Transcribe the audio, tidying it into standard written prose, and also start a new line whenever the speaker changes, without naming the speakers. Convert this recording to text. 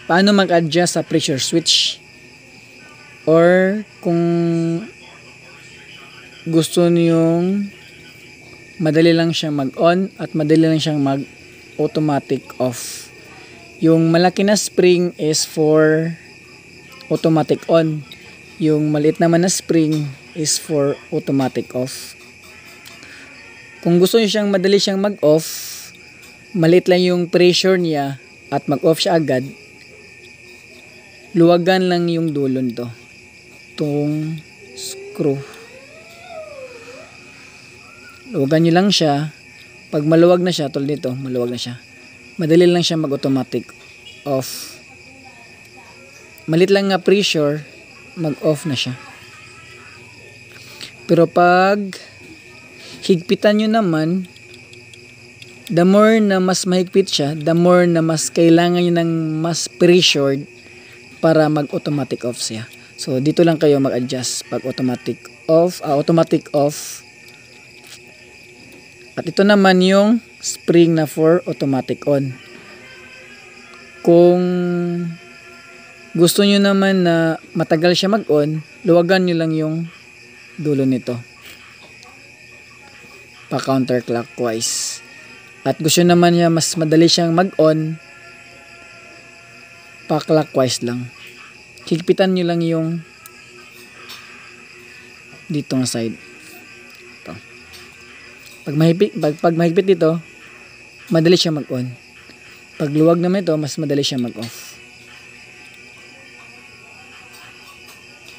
paano mag-adjust sa pressure switch, or kung gusto niyong madali lang siyang mag-on at madali lang siyang mag-automatic off. Yung malaki na spring is for automatic on. Yung maliit naman na spring is for automatic off. Kung gusto niyo siyang madali siyang mag-off, maliit lang yung pressure niya at mag-off siya agad, luwagan lang yung dulo nito, itong screw. Luwagan nyo lang siya. Pag maluwag na siya, tulad nito, maluwag na siya, madali lang siya mag-automatic off. Maliit lang nga pressure, mag-off na siya. Pero pag higpitan nyo naman, the more na mas mahigpit siya, the more na mas kailangan nyo ng mas pressured para mag-automatic off siya. So, dito lang kayo mag-adjust pag automatic off, automatic off. At ito naman yung spring na for automatic on. Kung gusto nyo naman na matagal siya mag-on, luwagan nyo lang yung dulo nito pa counterclockwise. At gusto naman niya mas madali siyang mag-on, pa clockwise lang. Higpitan nyo lang yung dito ng side. Ito. Pag mahigpit dito, madali siya mag-on. Pag luwag naman ito, mas madali siya mag-off.